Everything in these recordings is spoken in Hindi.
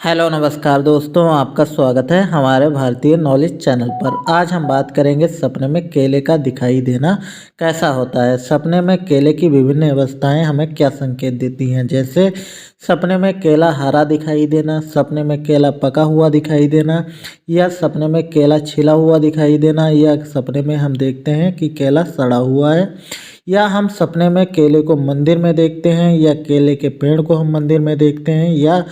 हेलो नमस्कार दोस्तों, आपका स्वागत है हमारे भारतीय नॉलेज चैनल पर। आज हम बात करेंगे सपने में केले का दिखाई देना कैसा होता है। सपने में केले की विभिन्न अवस्थाएं हमें क्या संकेत देती हैं, जैसे सपने में केला हरा दिखाई देना, सपने में केला पका हुआ दिखाई देना, या सपने में केला छिला हुआ दिखाई देना, या सपने में हम देखते हैं कि केला सड़ा हुआ है, या हम सपने में केले को मंदिर में देखते हैं, या केले के पेड़ को हम मंदिर में देखते हैं, या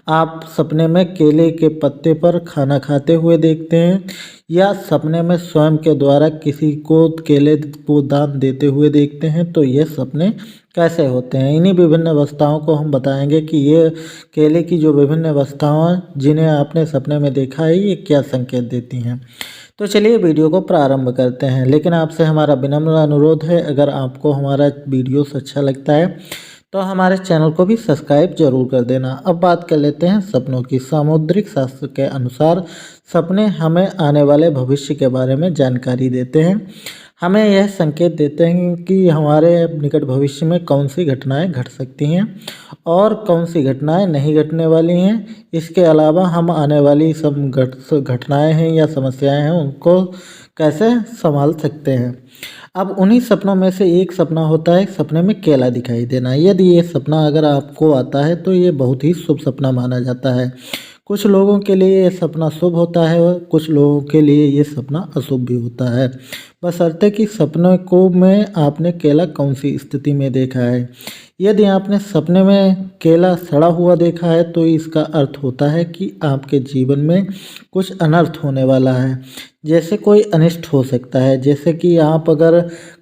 आप सपने में केले के पत्ते पर खाना खाते हुए देखते हैं, या सपने में स्वयं के द्वारा किसी को केले को दान देते हुए देखते हैं। तो ये सपने कैसे होते हैं, इन्हीं विभिन्न अवस्थाओं को हम बताएंगे कि ये केले की जो विभिन्न अवस्थाएं जिन्हें आपने सपने में देखा है ये क्या संकेत देती हैं। तो चलिए वीडियो को प्रारंभ करते हैं, लेकिन आपसे हमारा विनम्र अनुरोध है, अगर आपको हमारा वीडियोस अच्छा लगता है तो हमारे चैनल को भी सब्सक्राइब जरूर कर देना। अब बात कर लेते हैं सपनों की। सामुद्रिक शास्त्र के अनुसार सपने हमें आने वाले भविष्य के बारे में जानकारी देते हैं। हमें यह संकेत देते हैं कि हमारे निकट भविष्य में कौन सी घटनाएं घट सकती हैं और कौन सी घटनाएं नहीं घटने वाली हैं। इसके अलावा हम आने वाली सब घटनाएं हैं या समस्याएं हैं उनको कैसे संभाल सकते हैं। अब उन्हीं सपनों में से एक सपना होता है सपने में केला दिखाई देना। यदि ये सपना अगर आपको आता है तो ये बहुत ही शुभ सपना माना जाता है। कुछ लोगों के लिए ये सपना शुभ होता है और कुछ लोगों के लिए ये सपना अशुभ भी होता है, बशर्ते कि सपने को में आपने केला कौन सी स्थिति में देखा है। यदि आपने सपने में केला सड़ा हुआ देखा है तो इसका अर्थ होता है कि आपके जीवन में कुछ अनर्थ होने वाला है, जैसे कोई अनिष्ट हो सकता है। जैसे कि आप अगर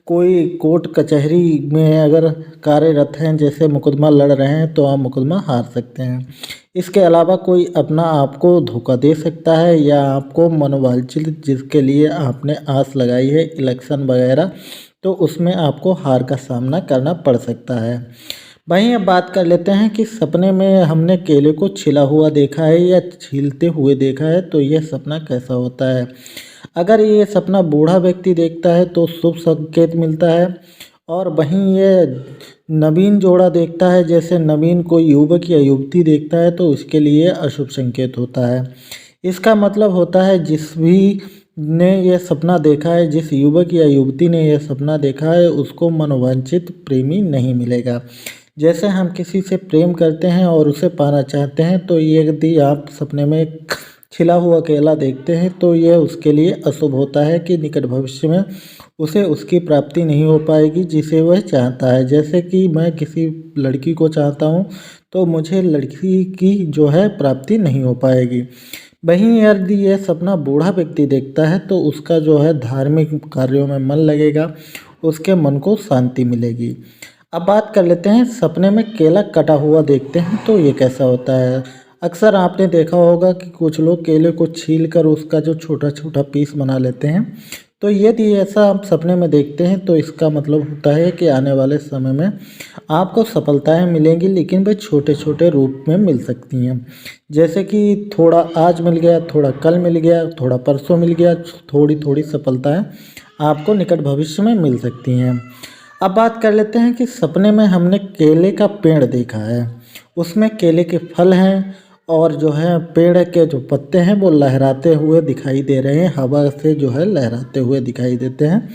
कोई कोर्ट कचहरी में अगर कार्यरत हैं, जैसे मुकदमा लड़ रहे हैं, तो आप मुकदमा हार सकते हैं। इसके अलावा कोई अपना आपको धोखा दे सकता है, या आपको मनोवांछित जिसके लिए आपने आस लगाई है इलेक्शन वगैरह, तो उसमें आपको हार का सामना करना पड़ सकता है। वहीं अब बात कर लेते हैं कि सपने में हमने केले को छिला हुआ देखा है या छीलते हुए देखा है, तो यह सपना कैसा होता है। अगर ये सपना बूढ़ा व्यक्ति देखता है तो शुभ संकेत मिलता है, और वहीं ये नवीन जोड़ा देखता है, जैसे नवीन कोई युवक या युवती देखता है, तो उसके लिए अशुभ संकेत होता है। इसका मतलब होता है जिस भी ने यह सपना देखा है, जिस युवक या युवती ने यह सपना देखा है, उसको मनोवांछित प्रेमी नहीं मिलेगा। जैसे हम किसी से प्रेम करते हैं और उसे पाना चाहते हैं, तो यदि आप सपने में छिला हुआ केला देखते हैं तो यह उसके लिए अशुभ होता है कि निकट भविष्य में उसे उसकी प्राप्ति नहीं हो पाएगी जिसे वह चाहता है। जैसे कि मैं किसी लड़की को चाहता हूँ तो मुझे लड़की की जो है प्राप्ति नहीं हो पाएगी। वहीं यदि यह सपना बूढ़ा व्यक्ति देखता है तो उसका जो है धार्मिक कार्यों में मन लगेगा, उसके मन को शांति मिलेगी। अब बात कर लेते हैं सपने में केला कटा हुआ देखते हैं तो ये कैसा होता है। अक्सर आपने देखा होगा कि कुछ लोग केले को छील कर उसका जो छोटा छोटा पीस बना लेते हैं। तो यदि ऐसा आप सपने में देखते हैं तो इसका मतलब होता है कि आने वाले समय में आपको सफलताएं मिलेंगी, लेकिन वे छोटे छोटे रूप में मिल सकती हैं। जैसे कि थोड़ा आज मिल गया, थोड़ा कल मिल गया, थोड़ा परसों मिल गया, थोड़ी थोड़ी सफलताएं आपको निकट भविष्य में मिल सकती हैं। अब बात कर लेते हैं कि सपने में हमने केले का पेड़ देखा है, उसमें केले के फल हैं और जो है पेड़ के जो पत्ते हैं वो लहराते हुए दिखाई दे रहे हैं, हवा से जो है लहराते हुए दिखाई देते हैं।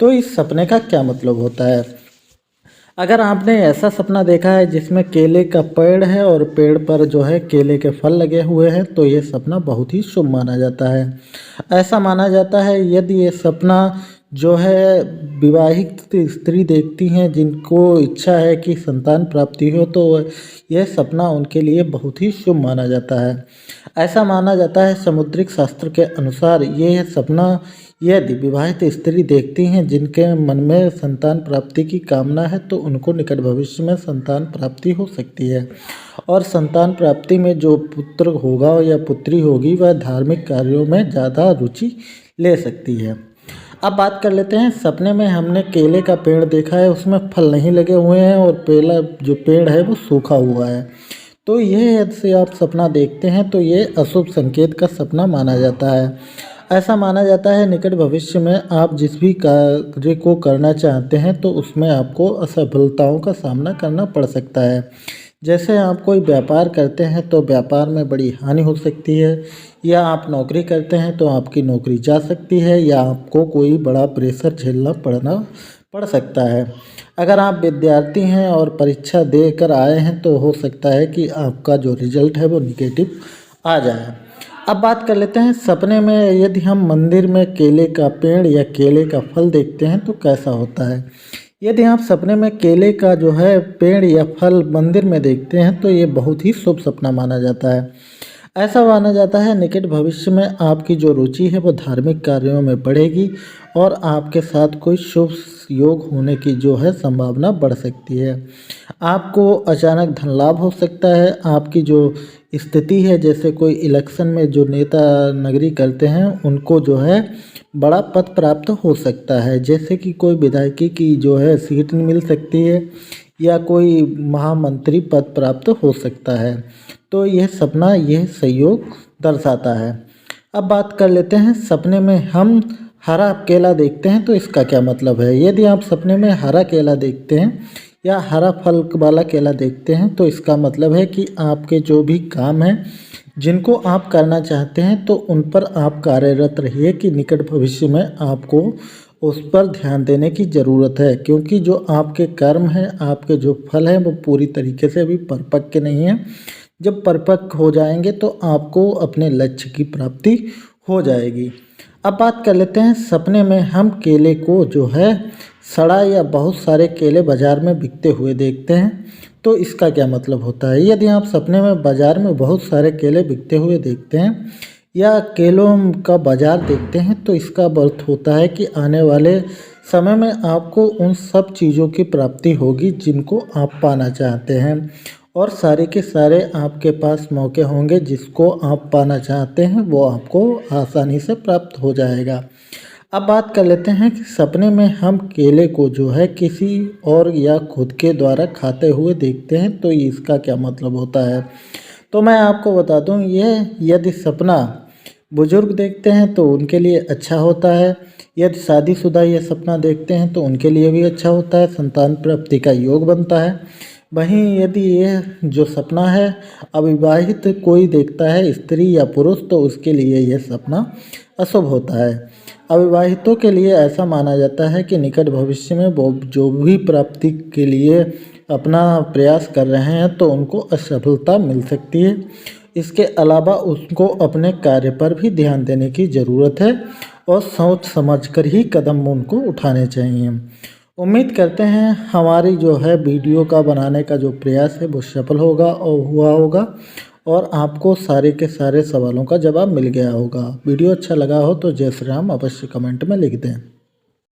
तो इस सपने का क्या मतलब होता है। अगर आपने ऐसा सपना देखा है जिसमें केले का पेड़ है और पेड़ पर जो है केले के फल लगे हुए हैं, तो ये सपना बहुत ही शुभ माना जाता है। ऐसा माना जाता है यदि ये सपना जो है विवाहित स्त्री देखती हैं जिनको इच्छा है कि संतान प्राप्ति हो, तो यह सपना उनके लिए बहुत ही शुभ माना जाता है। ऐसा माना जाता है समुद्रिक शास्त्र के अनुसार यह सपना यदि विवाहित स्त्री देखती हैं जिनके मन में संतान प्राप्ति की कामना है, तो उनको निकट भविष्य में संतान प्राप्ति हो सकती है। और संतान प्राप्ति में जो पुत्र होगा या पुत्री होगी वह धार्मिक कार्यों में ज़्यादा रुचि ले सकती है। अब बात कर लेते हैं सपने में हमने केले का पेड़ देखा है, उसमें फल नहीं लगे हुए हैं और पेला जो पेड़ है वो सूखा हुआ है। तो ये यदि आप सपना देखते हैं तो ये अशुभ संकेत का सपना माना जाता है। ऐसा माना जाता है निकट भविष्य में आप जिस भी कार्य को करना चाहते हैं तो उसमें आपको असफलताओं का सामना करना पड़ सकता है। जैसे आप कोई व्यापार करते हैं तो व्यापार में बड़ी हानि हो सकती है, या आप नौकरी करते हैं तो आपकी नौकरी जा सकती है, या आपको कोई बड़ा प्रेशर झेलना पड़ सकता है। अगर आप विद्यार्थी हैं और परीक्षा देकर आए हैं तो हो सकता है कि आपका जो रिजल्ट है वो निगेटिव आ जाए। अब बात कर लेते हैं सपने में यदि हम मंदिर में केले का पेड़ या केले का फल देखते हैं तो कैसा होता है। यदि आप सपने में केले का जो है पेड़ या फल मंदिर में देखते हैं तो ये बहुत ही शुभ सपना माना जाता है। ऐसा माना जाता है निकट भविष्य में आपकी जो रुचि है वो धार्मिक कार्यों में बढ़ेगी और आपके साथ कोई शुभ योग होने की जो है संभावना बढ़ सकती है। आपको अचानक धन लाभ हो सकता है। आपकी जो स्थिति है, जैसे कोई इलेक्शन में जो नेता नगरी करते हैं उनको जो है बड़ा पद प्राप्त हो सकता है, जैसे कि कोई विधायकी की जो है सीट मिल सकती है या कोई महामंत्री पद प्राप्त हो सकता है। तो यह सपना यह सहयोग दर्शाता है। अब बात कर लेते हैं सपने में हम हरा केला देखते हैं तो इसका क्या मतलब है। यदि आप सपने में हरा केला देखते हैं या हरा फल वाला केला देखते हैं तो इसका मतलब है कि आपके जो भी काम हैं जिनको आप करना चाहते हैं तो उन पर आप कार्यरत रहिए कि निकट भविष्य में आपको उस पर ध्यान देने की ज़रूरत है, क्योंकि जो आपके कर्म हैं, आपके जो फल हैं वो पूरी तरीके से अभी परिपक्व नहीं है। जब परिपक्व हो जाएंगे तो आपको अपने लक्ष्य की प्राप्ति हो जाएगी। अब बात कर लेते हैं सपने में हम केले को जो है सड़ा या बहुत सारे केले बाज़ार में बिकते हुए देखते हैं तो इसका क्या मतलब होता है। यदि आप सपने में बाज़ार में बहुत सारे केले बिकते हुए देखते हैं या केलों का बाज़ार देखते हैं तो इसका अर्थ होता है कि आने वाले समय में आपको उन सब चीज़ों की प्राप्ति होगी जिनको आप पाना चाहते हैं, और सारे के सारे आपके पास मौके होंगे जिसको आप पाना चाहते हैं वो आपको आसानी से प्राप्त हो जाएगा। अब बात कर लेते हैं कि सपने में हम केले को जो है किसी और या खुद के द्वारा खाते हुए देखते हैं तो इसका क्या मतलब होता है। तो मैं आपको बता दूं, ये यदि सपना बुजुर्ग देखते हैं तो उनके लिए अच्छा होता है। यदि शादीशुदा ये सपना देखते हैं तो उनके लिए भी अच्छा होता है, संतान प्राप्ति का योग बनता है। वहीं यदि ये जो सपना है अविवाहित कोई देखता है, स्त्री या पुरुष, तो उसके लिए यह सपना अशुभ होता है। अविवाहितों के लिए ऐसा माना जाता है कि निकट भविष्य में वो जो भी प्राप्ति के लिए अपना प्रयास कर रहे हैं तो उनको असफलता मिल सकती है। इसके अलावा उसको अपने कार्य पर भी ध्यान देने की ज़रूरत है और सोच समझकर ही कदम उनको उठाने चाहिए। उम्मीद करते हैं हमारी जो है वीडियो का बनाने का जो प्रयास है वो सफल होगा और हुआ होगा और आपको सारे के सारे सवालों का जवाब मिल गया होगा। वीडियो अच्छा लगा हो तो जय श्री राम अवश्य कमेंट में लिख दें।